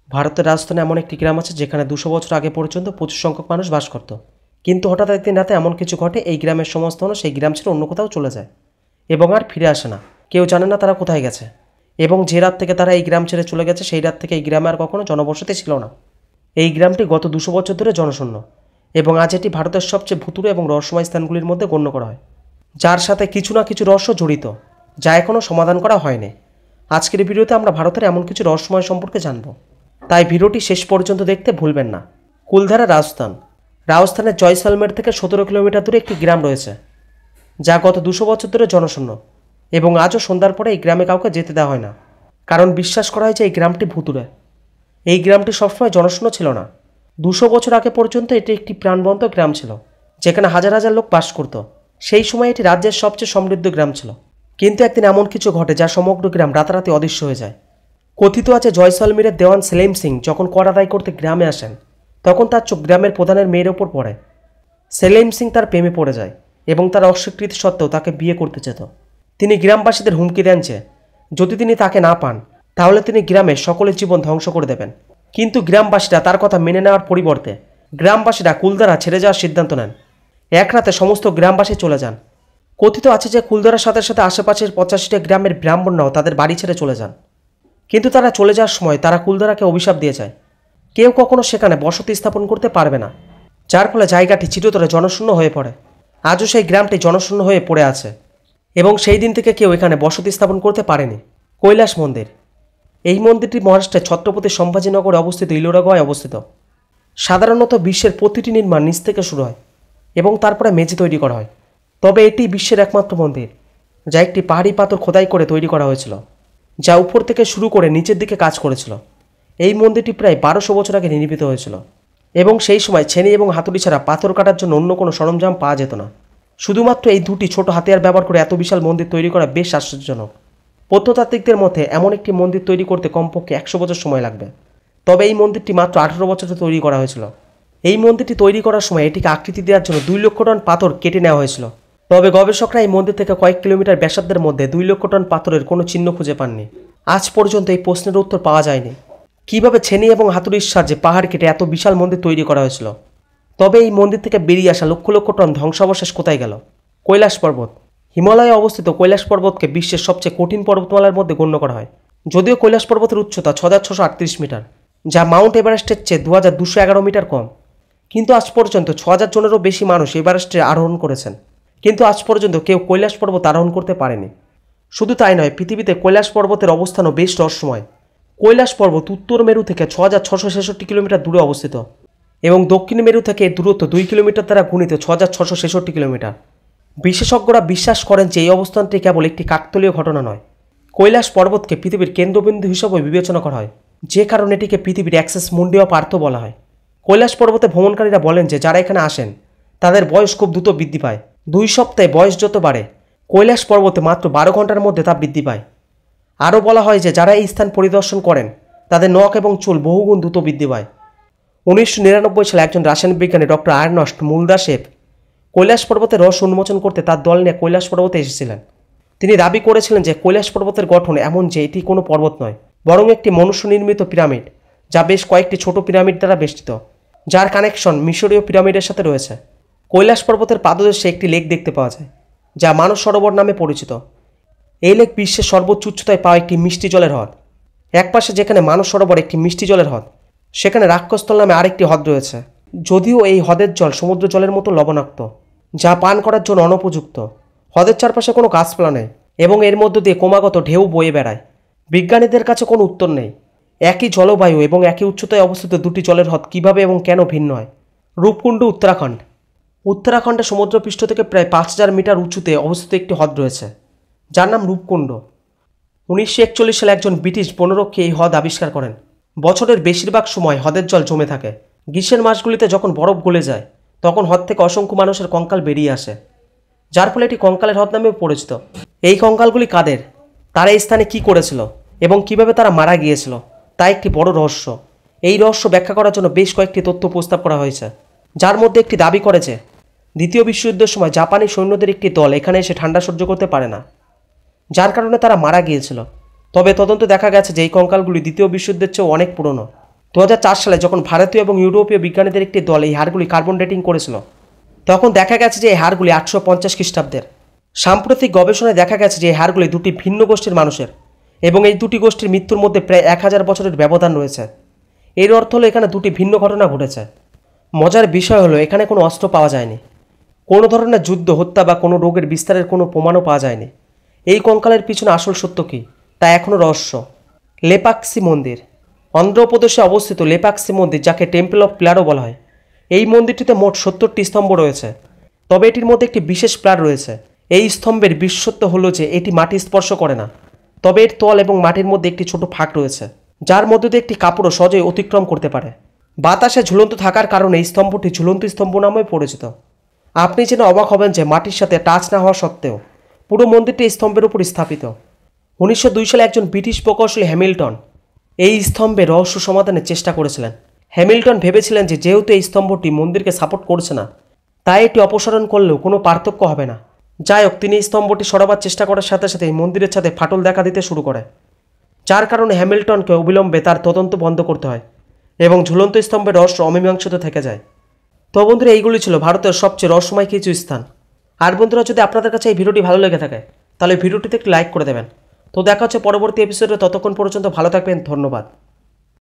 ভারতের রাজস্থানে এমন একটি গ্রাম আছে যেখানে 200 বছর আগে পর্যন্ত প্রচুর সংখ্যক মানুষ বাস করত। কিন্তু হঠাৎ একদিন রাতে এমন কিছু ঘটে, এই গ্রামের সমস্ত মানুষ সেই গ্রাম ছেড়ে অন্য কোথাও চলে যায় এবং আর ফিরে আসে না। কেউ জানে না তারা কোথায় গেছে, এবং যে রাত থেকে তারা এই গ্রাম ছেড়ে চলে গেছে সেই রাত থেকে এই গ্রামে আর কখনো জনবসতি ছিল না। এই গ্রামটি গত 200 বছর ধরে জনশূন্য, এবং আজ এটি ভারতের সবচেয়ে ভুতুড়ে এবং রহস্যময় স্থানগুলির মধ্যে গণ্য করা হয়, যার সাথে কিছু না কিছু রহস্য জড়িত, যা এখনও সমাধান করা হয়নি। আজকের ভিডিওতে আমরা ভারতের এমন কিছু রহস্যময় সম্পর্কে জানব, তাই ভিডিওটি শেষ পর্যন্ত দেখতে ভুলবেন না। কুলধারা রাজস্থান। রাজস্থানের জয়সলমের থেকে 17 কিলোমিটার দূরে একটি গ্রাম রয়েছে, যা গত 200 বছর ধরে জনশূন্য, এবং আজও সন্ধ্যার পরে এই গ্রামে কাউকে যেতে দেওয়া হয় না, কারণ বিশ্বাস করা হয় যে এই গ্রামটি ভুতুড়ে। এই গ্রামটি সবসময় জনশূন্য ছিল না। 200 বছর আগে পর্যন্ত এটি একটি প্রাণবন্ত গ্রাম ছিল, যেখানে হাজার হাজার লোক বাস করত। সেই সময় এটি রাজ্যের সবচেয়ে সমৃদ্ধ গ্রাম ছিল। কিন্তু একদিন এমন কিছু ঘটে যা সমগ্র গ্রাম রাতারাতি অদৃশ্য হয়ে যায়। কথিত আছে জয়সলমীরের দেওয়ান সেলিম সিং যখন কর আদায় করতে গ্রামে আসেন, তখন তার চোখ গ্রামের প্রধানের মেয়ের ওপর পড়ে। সেলিম সিং তার প্রেমে পড়ে যায় এবং তার অস্বীকৃতি সত্ত্বেও তাকে বিয়ে করতে চেত। তিনি গ্রামবাসীদের হুমকি দেন যে যদি তিনি তাকে না পান তাহলে তিনি গ্রামের সকলের জীবন ধ্বংস করে দেবেন। কিন্তু গ্রামবাসীরা তার কথা মেনে নেওয়ার পরিবর্তে গ্রামবাসীরা কুলধারা ছেড়ে যাওয়ার সিদ্ধান্ত নেন। এক রাতে সমস্ত গ্রামবাসী চলে যান। কথিত আছে যে কুলধারার সাথে সাথে আশেপাশের 85টা গ্রামের ব্রাহ্মণরাও তাদের বাড়ি ছেড়ে চলে যান। কিন্তু তারা চলে যাওয়ার সময় তারা কুলধারাকে অভিশাপ দিয়ে যায়, কেউ কখনো সেখানে বসতি স্থাপন করতে পারবে না, যার ফলে জায়গাটি চিরতরে জনশূন্য হয়ে পড়ে। আজও সেই গ্রামটি জনশূন্য হয়ে পড়ে আছে, এবং সেই দিন থেকে কেউ এখানে বসতি স্থাপন করতে পারেনি। কৈলাস মন্দির। এই মন্দিরটি মহারাষ্ট্রের ছত্রপতি সম্ভাজিনগরে অবস্থিত ইলোরাগোয় অবস্থিত। সাধারণত বিশ্বের প্রতিটি নির্মাণ নিচ থেকে শুরু হয় এবং তারপরে মেঝে তৈরি করা হয়, তবে এটি বিশ্বের একমাত্র মন্দির যা একটি পাহাড়ি পাথর খোদাই করে তৈরি করা হয়েছিল, যা উপর থেকে শুরু করে নিচের দিকে কাজ করেছিল। এই মন্দিরটি প্রায় 1200 বছর আগে নির্মিত হয়েছিল, এবং সেই সময় ছেনি এবং হাতুড়ি ছাড়া পাথর কাটার জন্য অন্য কোনো সরঞ্জাম পাওয়া যেত না। শুধুমাত্র এই দুটি ছোট হাতিয়ার ব্যবহার করে এত বিশাল মন্দির তৈরি করা বেশ আশ্চর্যজনক। প্রত্নতাত্ত্বিকদের মতে এমন একটি মন্দির তৈরি করতে কমপক্ষে 100 বছর সময় লাগবে, তবে এই মন্দিরটি মাত্র 18 বছরে তৈরি করা হয়েছিল। এই মন্দিরটি তৈরি করার সময় এটিকে আকৃতি দেওয়ার জন্য 2 লক্ষ টন পাথর কেটে নেওয়া হয়েছিল, তবে গবেষকরা এই মন্দির থেকে কয়েক কিলোমিটার ব্যাসার্ধের মধ্যে 2 লক্ষ টন পাথরের কোনো চিহ্ন খুঁজে পাননি। আজ পর্যন্ত এই প্রশ্নের উত্তর পাওয়া যায়নি, কিভাবে ছেনি এবং হাতুড়ির সাহায্যে পাহাড় কেটে এত বিশাল মন্দির তৈরি করা হয়েছিল। তবে এই মন্দির থেকে বেরিয়ে আসা লক্ষ লক্ষ টন ধ্বংসাবশেষ কোথায় গেল? কৈলাস পর্বত। হিমালয়ে অবস্থিত কৈলাস পর্বতকে বিশ্বের সবচেয়ে কঠিন পর্বতমালার মধ্যে গণ্য করা হয়। যদিও কৈলাস পর্বতের উচ্চতা 6638 মিটার, যা মাউন্ট এভারেস্টের চেয়ে 2211 মিটার কম, কিন্তু আজ পর্যন্ত 6000 জনেরও বেশি মানুষ এভারেস্টে আরোহণ করেছেন, কিন্তু আজ পর্যন্ত কেউ কৈলাস পর্বত আরোহণ করতে পারেনি। শুধু তাই নয়, পৃথিবীতে কৈলাস পর্বতের অবস্থানও বেশ রহস্যময়। কৈলাস পর্বত উত্তর মেরু থেকে 6666 কিলোমিটার দূরে অবস্থিত, এবং দক্ষিণ মেরু থেকে এর দূরত্ব 2 কিলোমিটার দ্বারা গুণিত 6666 কিলোমিটার। বিশেষজ্ঞরা বিশ্বাস করেন যে এই অবস্থানটি কেবল একটি কাকতালীয় ঘটনা নয়। কৈলাস পর্বতকে পৃথিবীর কেন্দ্রবিন্দু হিসেবে বিবেচনা করা হয়, যে কারণে এটিকে পৃথিবীর অ্যাক্সেস মুন্ডি অফ আর্থ বলা হয়। কৈলাস পর্বতে ভ্রমণকারীরা বলেন যে যারা এখানে আসেন তাদের বয়স খুব দ্রুত বৃদ্ধি পায়। 2 সপ্তাহে বয়স যত বাড়ে, কৈলাস পর্বতে মাত্র 12 ঘন্টার মধ্যে তা বৃদ্ধি পায়। আরও বলা হয় যে যারা এই স্থান পরিদর্শন করেন তাদের নখ এবং চুল বহুগুণ দ্রুত বৃদ্ধি পায়। 1999 সালে একজন রাসায়নিক বিজ্ঞানী ডক্টর আর্নস্ট মুলদাশেভ কৈলাস পর্বতের রহস্য উন্মোচন করতে তার দল নিয়ে কৈলাস পর্বতে এসেছিলেন। তিনি দাবি করেছিলেন যে কৈলাস পর্বতের গঠন এমন যে এটি কোনো পর্বত নয়, বরং একটি মনুষ্য নির্মিত পিরামিড, যা বেশ কয়েকটি ছোট পিরামিড দ্বারা বেষ্টিত, যার কানেকশন মিশরীয় পিরামিডের সাথে রয়েছে। কৈলাস পর্বতের পাদদেশে একটি লেক দেখতে পাওয়া যায়, যা মানস সরোবর নামে পরিচিত। এই লেক বিশ্বের সর্বোচ্চ উচ্চতায় পাওয়া একটি মিষ্টি জলের হ্রদ। একপাশে যেখানে মানস সরোবর একটি মিষ্টি জলের হ্রদ, সেখানে রাক্ষসতল নামে আরেকটি হ্রদ রয়েছে। যদিও এই হ্রদের জল সমুদ্র জলের মতো লবণাক্ত, যা পান করার জন্য অনুপযুক্ত। হ্রদের চারপাশে কোনো গাছপালা নেই, এবং এর মধ্য দিয়ে ক্রমাগত ঢেউ বয়ে বেড়ায়। বিজ্ঞানীদের কাছে কোনো উত্তর নেই, একই জলবায়ু এবং একই উচ্চতায় অবস্থিত দুটি জলের হ্রদ কীভাবে এবং কেন ভিন্ন হয়। রূপকুণ্ড, উত্তরাখণ্ড। উত্তরাখণ্ডে সমুদ্রপৃষ্ঠ থেকে প্রায় 5000 মিটার উঁচুতে অবস্থিত একটি হ্রদ রয়েছে, যার নাম রূপকুণ্ড। 1941 সালে একজন ব্রিটিশ বনরক্ষী এই হ্রদ আবিষ্কার করেন। বছরের বেশিরভাগ সময় হ্রদের জল জমে থাকে। গ্রীষ্মের মাসগুলিতে যখন বরফ গলে যায়, তখন হ্রদ থেকে অসংখ্য মানুষের কঙ্কাল বেরিয়ে আসে, যার ফলে এটি কঙ্কালের হ্রদ নামেও পরিচিত। এই কঙ্কালগুলি কাদের, তারা এই স্থানে কী করেছিল এবং কিভাবে তারা মারা গিয়েছিল, তা একটি বড় রহস্য। এই রহস্য ব্যাখ্যা করার জন্য বেশ কয়েকটি তথ্য প্রস্তাব করা হয়েছে, যার মধ্যে একটি দাবি করে যে দ্বিতীয় বিশ্বযুদ্ধের সময় জাপানি সৈন্যদের একটি দল এখানে এসে ঠান্ডা সহ্য করতে পারে না, যার কারণে তারা মারা গিয়েছিল। তবে তদন্তে দেখা গেছে যে এই কঙ্কালগুলি দ্বিতীয় বিশ্বযুদ্ধের চেয়েও অনেক পুরনো। 2004 সালে যখন ভারতীয় এবং ইউরোপীয় বিজ্ঞানীদের একটি দল এই হাড়গুলি কার্বন ডেটিং করেছিল, তখন দেখা গেছে যে এই হাড়গুলি 850 খ্রিস্টাব্দের। সাম্প্রতিক গবেষণায় দেখা গেছে যে এই হাড়গুলি দুটি ভিন্ন গোষ্ঠীর মানুষের, এবং এই দুটি গোষ্ঠীর মৃত্যুর মধ্যে প্রায় 1000 বছরের ব্যবধান রয়েছে। এর অর্থ হলো এখানে দুটি ভিন্ন ঘটনা ঘটেছে। মজার বিষয় হলো এখানে কোনো অস্ত্র পাওয়া যায়নি, কোনো ধরনের যুদ্ধ, হত্যা বা কোনো রোগের বিস্তারের কোনো প্রমাণও পাওয়া যায়নি। এই কঙ্কালের পিছনে আসল সত্য কী তা এখনও রহস্য। লেপাক্সি মন্দির। অন্ধ্রপ্রদেশে অবস্থিত লেপাক্সি মন্দির, যাকে টেম্পল অফ প্লারও বলা হয়, এই মন্দিরটিতে মোট 70টি স্তম্ভ রয়েছে। তবে এটির মধ্যে একটি বিশেষ প্লার রয়েছে। এই স্তম্ভের বিশেষত্ব হলো যে এটি মাটি স্পর্শ করে না, তবে এর তল এবং মাটির মধ্যে একটি ছোট ফাঁক রয়েছে, যার মধ্যে দিয়ে একটি কাপড়ও সহজেই অতিক্রম করতে পারে। বাতাসে ঝুলন্ত থাকার কারণে এই স্তম্ভটি ঝুলন্ত স্তম্ভ নামে পরিচিত। আপনি জেনে অবাক হবেন যে মাটির সাথে টাচ না হওয়া সত্ত্বেও পুরো মন্দিরটি স্তম্ভের উপর স্থাপিত। 1902 সালে একজন ব্রিটিশ প্রকৌশলী হ্যামিল্টন এই স্তম্ভের রহস্য সমাধানের চেষ্টা করেছিলেন। হ্যামিল্টন ভেবেছিলেন যে যেহেতু এই স্তম্ভটি মন্দিরকে সাপোর্ট করছে না, তাই এটি অপসারণ করলেও কোনো পার্থক্য হবে না। যাই হোক, তিনি স্তম্ভটি সরাবার চেষ্টা করার সাথে সাথে মন্দিরের ছাদে ফাটল দেখা দিতে শুরু করে, যার কারণে হ্যামিল্টনকে অবিলম্বে তার তদন্ত বন্ধ করতে হয় এবং ঝুলন্ত স্তম্ভের রহস্য অমীমাংসিত থেকে যায়। তো বন্ধুরা, এইগুলি ছিল ভারতের সবচেয়ে রহস্যময় কিছু স্থান। আর বন্ধুরা, যদি আপনাদের কাছে এই ভিডিওটি ভালো লেগে থাকে তাহলে ভিডিওটিতে একটি লাইক করে দেবেন। তো দেখা হচ্ছে পরবর্তী এপিসোডে। ততক্ষণ পর্যন্ত ভালো থাকবেন। ধন্যবাদ।